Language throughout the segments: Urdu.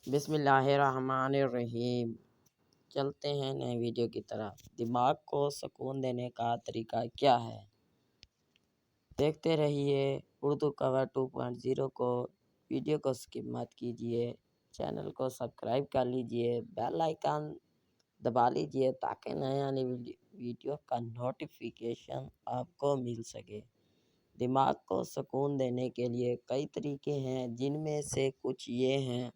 بسم اللہ الرحمن الرحیم۔ چلتے ہیں نئے ویڈیو کی طرف۔ دماغ کو سکون دینے کا طریقہ کیا ہے؟ دیکھتے رہیے اردو کور 2.0 کو۔ ویڈیو کو سکپ مت کیجیے، چینل کو سبسکرائب کر لیجیے، بیل آئیکن دبا لیجیے تاکہ نئے آنے ویڈیو کا نوٹیفیکیشن آپ کو مل سکے۔ دماغ کو سکون دینے کے لیے کئی طریقے ہیں، جن میں سے کچھ یہ ہیں۔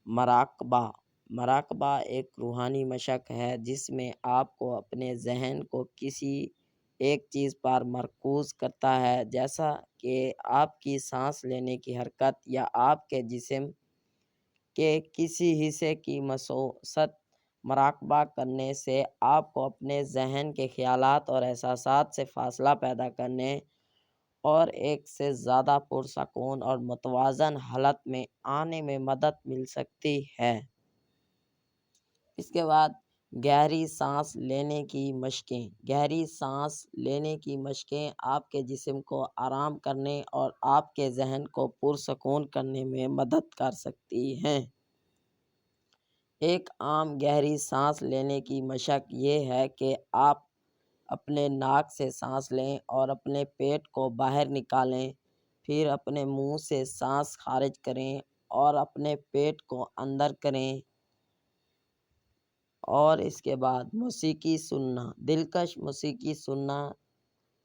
مراقبہ ایک روحانی مشق ہے جس میں آپ کو اپنے ذہن کو کسی ایک چیز پر مرکوز کرتا ہے، جیسا کہ آپ کی سانس لینے کی حرکت یا آپ کے جسم کے کسی حصے کی مسوست۔ مراقبہ کرنے سے آپ کو اپنے ذہن کے خیالات اور احساسات سے فاصلہ پیدا کرنے اور ایک سے زیادہ پرسکون اور متوازن حالت میں آنے میں مدد مل سکتی ہے۔ اس کے بعد گہری سانس لینے کی مشقیں۔ گہری سانس لینے کی مشقیں آپ کے جسم کو آرام کرنے اور آپ کے ذہن کو پرسکون کرنے میں مدد کر سکتی ہیں۔ ایک عام گہری سانس لینے کی مشق یہ ہے کہ آپ اپنے ناک سے سانس لیں اور اپنے پیٹ کو باہر نکالیں، پھر اپنے منہ سے سانس خارج کریں اور اپنے پیٹ کو اندر کریں، اور اس کے بعد موسیقی سننا۔ دلکش موسیقی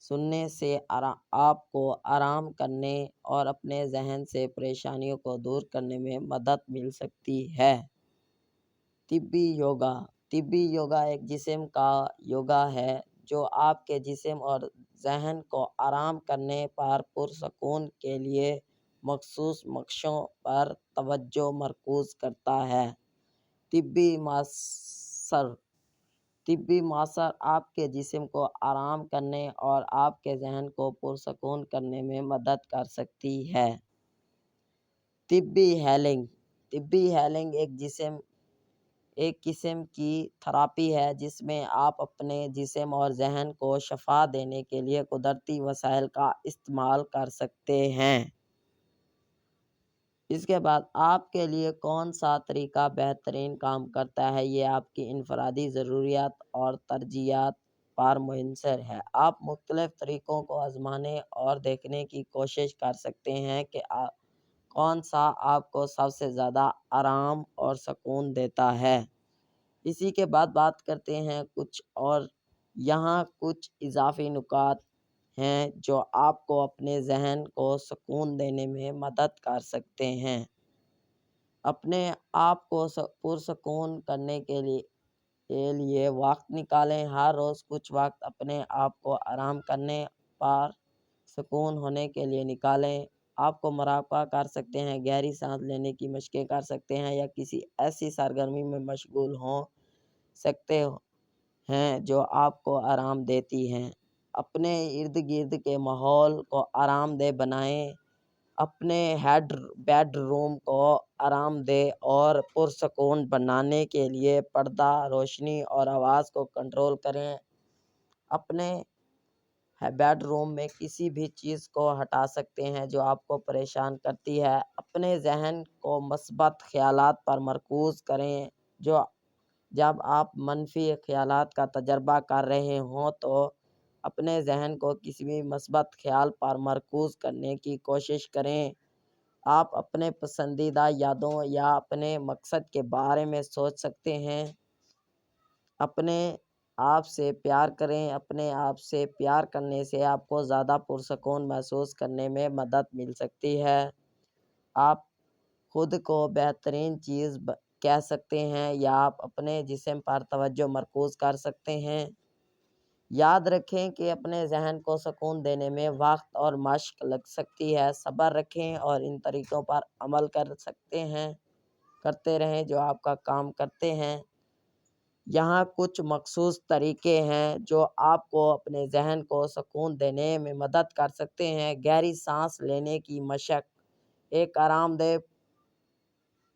سننے سے آپ کو آرام کرنے اور اپنے ذہن سے پریشانیوں کو دور کرنے میں مدد مل سکتی ہے۔ طبی یوگا۔ طبی یوگا ایک جسم کا یوگا ہے جو آپ کے جسم اور ذہن کو آرام کرنے پر پرسکون کے لیے مخصوص مشقوں پر توجہ مرکوز کرتا ہے۔ طبی ماثر آپ کے جسم کو آرام کرنے اور آپ کے ذہن کو پرسکون کرنے میں مدد کر سکتی ہے۔ طبی ہیلنگ۔ طبی ہیلنگ ایک قسم کی تھراپی ہے جس میں آپ اپنے جسم اور ذہن کو شفا دینے کے لیے قدرتی وسائل کا استعمال کر سکتے ہیں۔ اس کے بعد آپ کے لیے کون سا طریقہ بہترین کام کرتا ہے، یہ آپ کی انفرادی ضروریات اور ترجیحات پر منحصر ہے۔ آپ مختلف طریقوں کو آزمانے اور دیکھنے کی کوشش کر سکتے ہیں کہ کون سا آپ کو سب سے زیادہ آرام اور سکون دیتا ہے۔ اسی کے بعد بات کرتے ہیں یہاں کچھ اضافی نکات ہیں جو آپ کو اپنے ذہن کو سکون دینے میں مدد کر سکتے ہیں۔ اپنے آپ کو پرسکون کرنے کے لیے وقت نکالیں۔ ہر روز کچھ وقت اپنے آپ کو آرام کرنے پر سکون ہونے کے لیے نکالیں۔ آپ کو مراقبہ کر سکتے ہیں، گہری سانس لینے کی مشقیں کر سکتے ہیں یا کسی ایسی سرگرمی میں مشغول ہو سکتے ہیں جو آپ کو آرام دیتی ہیں۔ اپنے ارد گرد کے ماحول کو آرام دہ بنائیں۔ اپنے بیڈ روم کو آرام دہ اور پرسکون بنانے کے لیے پردہ، روشنی اور آواز کو کنٹرول کریں۔ اپنے بیڈ روم میں کسی بھی چیز کو ہٹا سکتے ہیں جو آپ کو پریشان کرتی ہے۔ اپنے ذہن کو مثبت خیالات پر مرکوز کریں۔ جب آپ منفی خیالات کا تجربہ کر رہے ہوں تو اپنے ذہن کو کسی بھی مثبت خیال پر مرکوز کرنے کی کوشش کریں۔ آپ اپنے پسندیدہ یادوں یا اپنے مقصد کے بارے میں سوچ سکتے ہیں۔ اپنے آپ سے پیار کریں۔ اپنے آپ سے پیار کرنے سے آپ کو زیادہ پرسکون محسوس کرنے میں مدد مل سکتی ہے۔ آپ خود کو بہترین چیز کہہ سکتے ہیں یا آپ اپنے جسم پر توجہ مرکوز کر سکتے ہیں۔ یاد رکھیں کہ اپنے ذہن کو سکون دینے میں وقت اور مشق لگ سکتی ہے۔ صبر رکھیں اور ان طریقوں پر عمل کرتے رہیں جو آپ کا کام کرتے ہیں۔ یہاں کچھ مخصوص طریقے ہیں جو آپ کو اپنے ذہن کو سکون دینے میں مدد کر سکتے ہیں۔ گہری سانس لینے کی مشق۔ ایک آرام دہ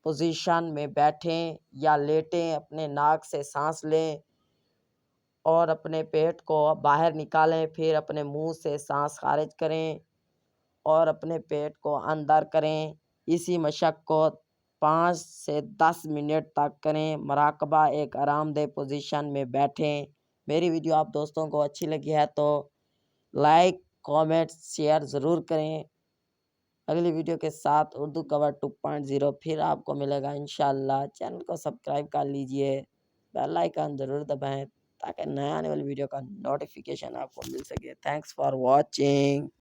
پوزیشن میں بیٹھیں یا لیٹیں، اپنے ناک سے سانس لیں اور اپنے پیٹ کو باہر نکالیں، پھر اپنے منہ سے سانس خارج کریں اور اپنے پیٹ کو اندر کریں۔ اسی مشق کو 5 سے 10 منٹ تک کریں۔ مراقبہ ایک آرام دہ پوزیشن میں بیٹھیں۔ میری ویڈیو آپ دوستوں کو اچھی لگی ہے تو لائک، کامنٹ، شیئر ضرور کریں۔ اگلی ویڈیو کے ساتھ اردو کور 2.0 پھر آپ کو ملے گا انشاءاللہ۔ چینل کو سبسکرائب کر لیجئے، بیل آئیکن ضرور دبائیں تاکہ نیا آنے والی ویڈیو کا نوٹیفیکیشن آپ کو مل سکے۔ Thanks for watching.